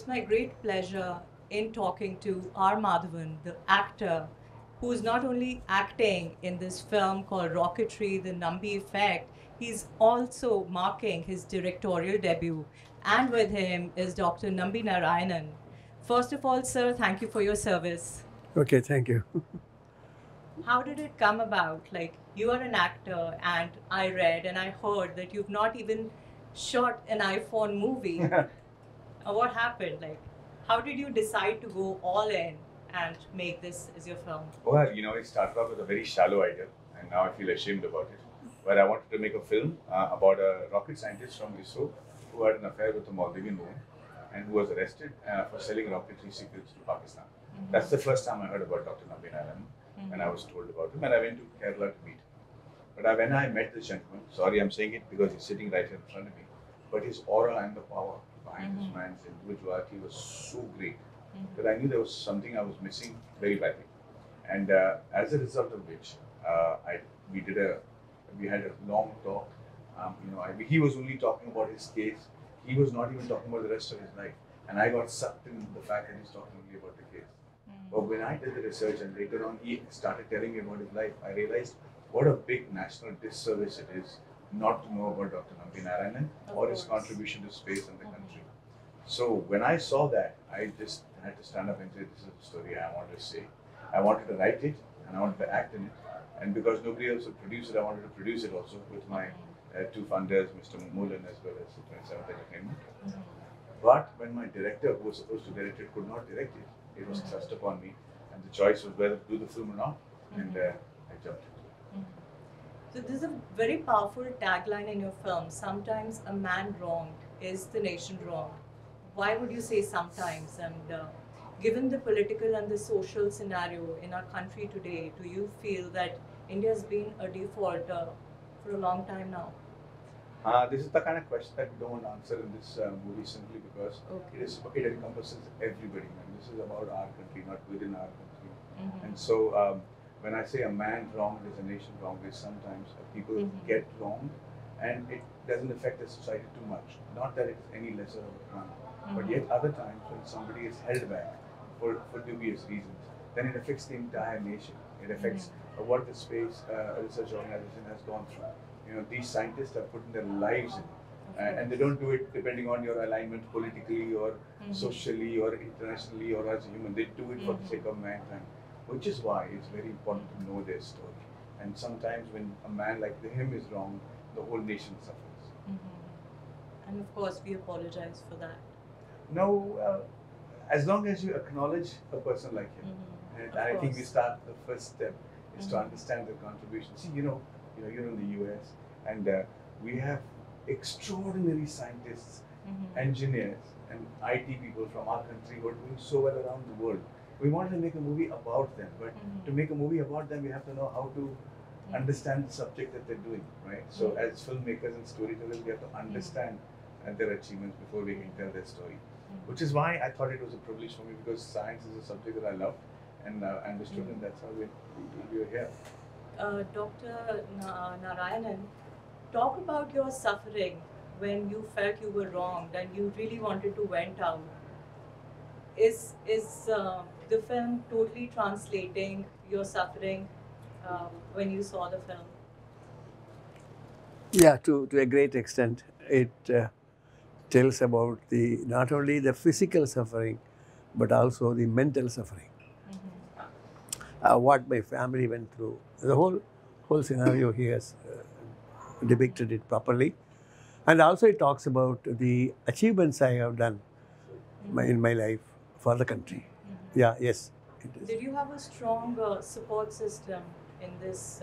it's my great pleasure in talking to R. Madhavan, the actor, who is not only acting in this film called Rocketry, the Nambi Effect, he's also marking his directorial debut. And with him is Dr. Nambi Narayanan. First of all, sir, thank you for your service. Okay, thank you. How did it come about? Like, you are an actor, and I read and I heard that you've not even shot an iPhone movie. What happened? Like, how did you decide to go all in and make this as your film? Well, it started off with a very shallow idea, and now I feel ashamed about it. Where I wanted to make a film about a rocket scientist from ISRO who had an affair with a Maldivian woman and who was arrested for selling rocketry secrets to Pakistan. Mm-hmm. That's the first time I heard about Dr. Nambi Narayanan, and I was told about him, and I went to Kerala to meet him. But when I met this gentleman, sorry, I'm saying it because he's sitting right here in front of me, but his aura and the power behind this man's individuality was so great that I knew there was something I was missing very badly. And as a result of which, we had a long talk. He was only talking about his case. He was not even talking about the rest of his life. And I got sucked in the fact that he's talking only about the case. But when I did the research and later on he started telling me about his life, I realized what a big national disservice it is not to know about Dr. Nambi Narayanan or his contribution to space and the country. So when I saw that, I just had to stand up and say, this is the story I wanted to say. I wanted to write it and I wanted to act in it. And because nobody else would produce it, I wanted to produce it also with my two funders, Mr. Moolan as well as 27th Entertainment. But when my director, who was supposed to direct it, could not direct it, it was thrust upon me. And the choice was whether to do the film or not. And I jumped into it. So there's a very powerful tagline in your film, sometimes a man wronged is the nation wronged. Why would you say sometimes? And given the political and the social scenario in our country today, do you feel that India has been a default for a long time now? This is the kind of question that we don't want to answer in this movie simply because it encompasses everybody. And this is about our country, not within our country. And so when I say a man wronged is a nation wronged, is sometimes people get wronged and it doesn't affect the society too much. Not that it's any lesser of a crime. But yet other times when somebody is held back for dubious reasons, then it affects the entire nation. It affects what the space research organization has gone through. These scientists have put in their lives in, and they don't do it depending on your alignment politically or socially or internationally or as a human. They do it for the sake of mankind, which is why it's very important to know their story. And sometimes when a man like him is wrong, the whole nation suffers. And of course, we apologize for that. No, as long as you acknowledge a person like him, and I think we start the first step is to understand the contribution. See, you're in the US, and we have extraordinary scientists, engineers, and IT people from our country who are doing so well around the world. We wanted to make a movie about them, but to make a movie about them, we have to know how to understand the subject that they're doing, right? So as filmmakers and storytellers, we have to understand their achievements before we can tell their story. Which is why I thought it was a privilege for me because science is a subject that I love and I understood, and that's how we are here. Dr. Narayanan, talk about your suffering when you felt you were wronged and you really wanted to vent out. Is the film totally translating your suffering when you saw the film? Yeah, to a great extent, it tells about not only the physical suffering, but also the mental suffering. What my family went through. The whole scenario he has depicted it properly. And also it talks about the achievements I have done in my life for the country. Yeah, yes, it is. Did you have a strong support system in this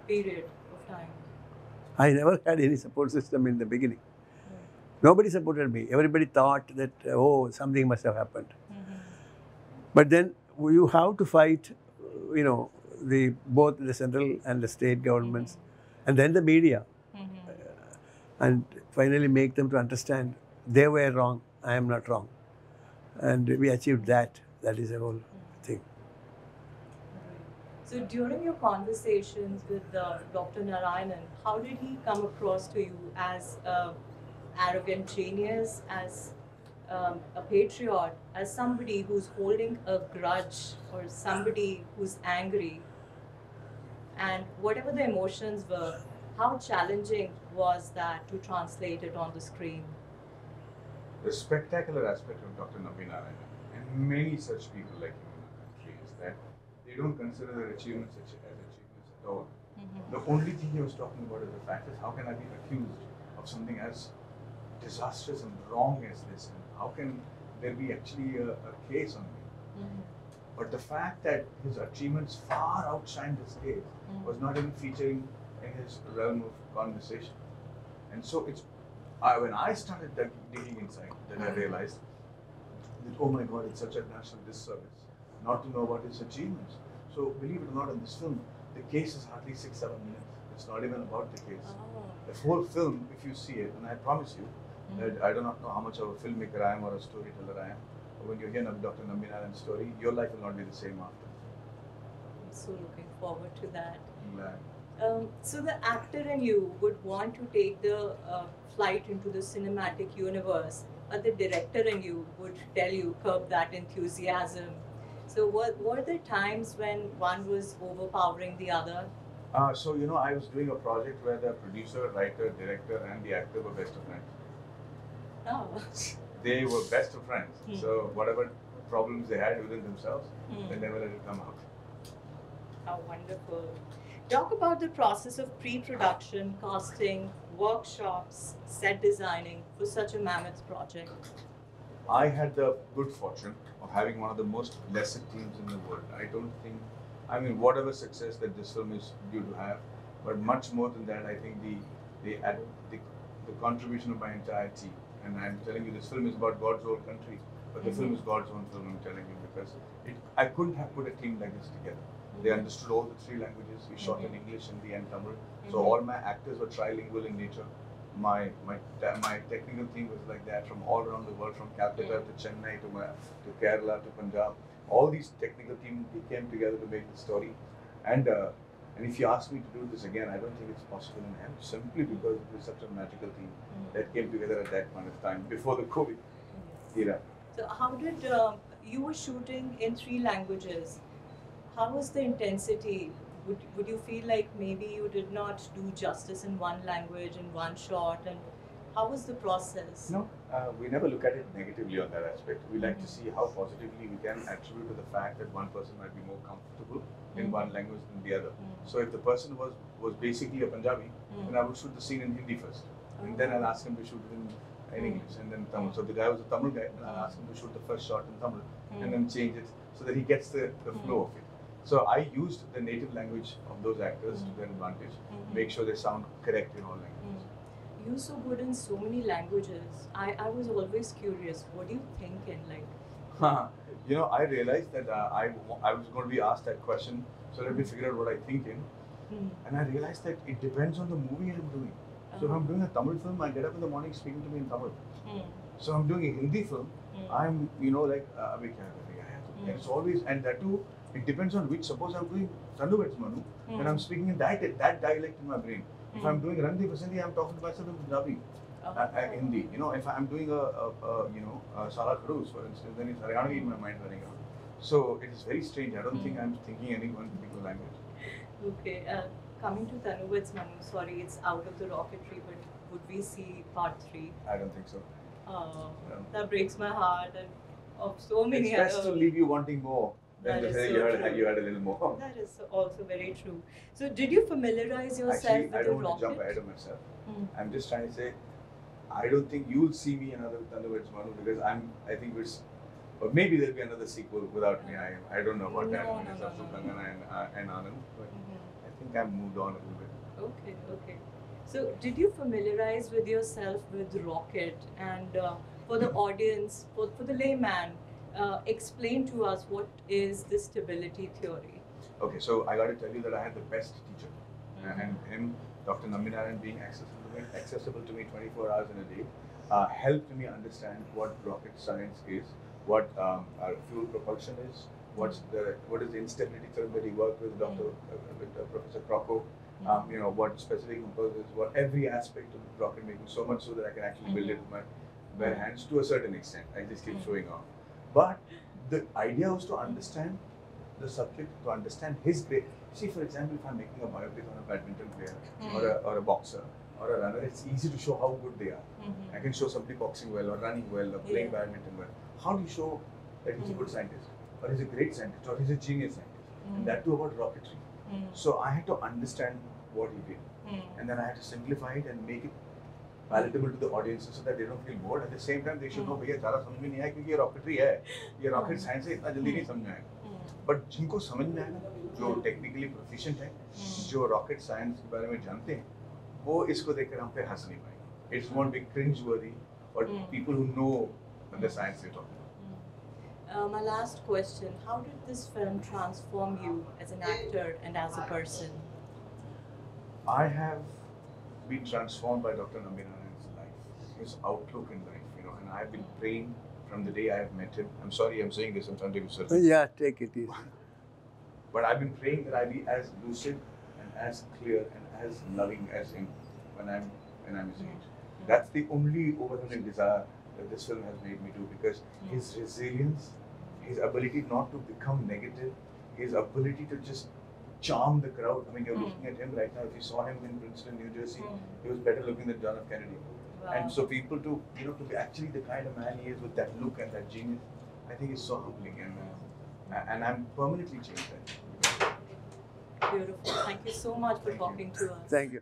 period of time? I never had any support system in the beginning. Nobody supported me. Everybody thought that, something must have happened. But then you have to fight, both the central and the state governments, and then the media, and finally make them to understand they were wrong, I am not wrong. And we achieved that. That is the whole thing. So during your conversations with Dr. Narayanan, how did he come across to you as arrogant genius, as a patriot as somebody who's holding a grudge or somebody who's angry, and whatever the emotions were, how challenging was that to translate it on the screen? The spectacular aspect of Dr. Nambi Narayanan and many such people like him in our country is that they don't consider their achievements as achievements at all. The only thing he was talking about is the fact that how can I be accused of something as disastrous and wrong as this, and how can there be actually a case on me? But the fact that his achievements far outshined this case was not even featuring in his realm of conversation. And so when I started digging inside, then I realized that, oh my God, it's such a national disservice not to know about his achievements. So believe it or not, in this film, the case is hardly 6-7 minutes. It's not even about the case. The whole film, if you see it, and I promise you that I do not know how much of a filmmaker I am or a storyteller I am, but when you hear Dr. Nambi Narayan's story, your life will not be the same after. I'm so looking forward to that. I'm glad. So the actor in you would want to take the flight into the cinematic universe, but the director in you would tell you curb that enthusiasm. So were there times when one was overpowering the other? So I was doing a project where the producer, writer, director, and the actor were best of friends. Oh. They were best of friends. So whatever problems they had within themselves, they never let it come out. How wonderful. Talk about the process of pre-production, casting, workshops, set designing for such a mammoth project. I had the good fortune of having one of the most blessed teams in the world. Whatever success that this film is due to have, but much more than that, I think the contribution of my entire team. And I'm telling you, this film is about God's own country, but the film is God's own film, I'm telling you, because I couldn't have put a team like this together. They understood all the 3 languages. We shot in English, Hindi, and Tamil. So all my actors were trilingual in nature. My technical team was like that from all around the world, from Calcutta to Chennai to Kerala to Punjab. All these technical teams came together to make the story. And if you ask me to do this again, I don't think it's possible in hand, simply because it was such a magical team that came together at that point of time, before the COVID era. So how did, you were shooting in 3 languages. How was the intensity? Would you feel like maybe you did not do justice in one language in one shot? And how was the process? No, we never look at it negatively on that aspect. We like to see how positively we can attribute to the fact that one person might be more comfortable in one language than the other. So if the person was basically a Punjabi, then I would shoot the scene in Hindi first. And then I'll ask him to shoot it in English and then Tamil. So the guy was a Tamil guy, and I'll ask him to shoot the first shot in Tamil and then change it so that he gets the flow of it. So I used the native language of those actors to their advantage, make sure they sound correct in all languages. You're so good in so many languages. I was always curious, what do you think in I realized that I was going to be asked that question, so let me figure out what I think in. And I realized that it depends on the movie I'm doing. So if I'm doing a Tamil film, I get up in the morning speaking to me in Tamil. So I'm doing a Hindi film, I'm, it's always, and that too, it depends on which. Suppose I'm doing Thanduved's Manu, and I'm speaking in that dialect in my brain. If I'm doing Randi Vasanthi, I'm talking to myself in Punjabi, Hindi. If I'm doing a Sala Cruz, for instance, then it's Haryana in my mind running around. So it is very strange. I don't think I'm thinking any one particular language. Okay. Coming to Thanduved's Manu, sorry, it's out of the Rocketry, but would we see part 3? I don't think so. No. That breaks my heart, and of so many others. It's best to leave you wanting more. Then to say you had a little more. That is also very true. So did you familiarize yourself with the I don't rocket? want to jump ahead of myself. I'm just trying to say, I don't think you'll see me another Thanduved's Manu, because I think or maybe there'll be another sequel without me. I don't know about that. And Anand, but I think I've moved on a little bit. Okay. So did you familiarize with yourself with rocket, and for the audience, for the layman, explain to us what is the stability theory? Okay, so I got to tell you that I had the best teacher, and him, Dr. Nambi Narayanan, being accessible to me 24 hours in a day, helped me understand what rocket science is, what fuel propulsion is, what is the instability theorem that he worked with Professor Crocco, what specific composers, what every aspect of rocket making, so much so that I can actually build it with my bare hands to a certain extent. I just keep showing off. But the idea was to understand the subject, to understand his great. See, for example, if I'm making a biopic on a badminton player or a boxer or a runner, it's easy to show how good they are. I can show somebody boxing well or running well or playing badminton well. How do you show that he's a good scientist or he's a great scientist or he's a genius scientist? And that too about rocketry. So I had to understand what he did. And then I had to simplify it and make it palatable to the audiences so that they don't feel bored. At the same time, they should know, भैया ज़्यादा समझ में नहीं आया क्योंकि ये rocketry है, ये rocket science है, इतना जल्दी नहीं समझ में आएगा. But जिनको समझ में आएगा, जो technically proficient है, जो rocket science के बारे में जानते हैं, वो इसको देखकर हम पे हंस नहीं पाएंगे. It won't be cringe-worthy for people who know the science they're talking about. My last question, how did this film transform you as an actor and as a person? I have been transformed by Dr. Nambi Narayanan's life, his outlook in life, and I have been praying from the day I have met him. I'm sorry I'm saying this, I'm trying to be certain. Yeah, take it easy. But I've been praying that I be as lucid and as clear and as loving as him when I'm his age. That's the only overwhelming desire that this film has made me do, because his resilience, his ability not to become negative, his ability to just charm the crowd. I mean, you're looking at him right now. If you saw him in Princeton, New Jersey, he was better looking than John F. Kennedy. Wow. And so people to be actually the kind of man he is with that look and that genius, I think is so humbling, and I'm permanently changed. Beautiful. Thank you so much for talking to us. Thank you.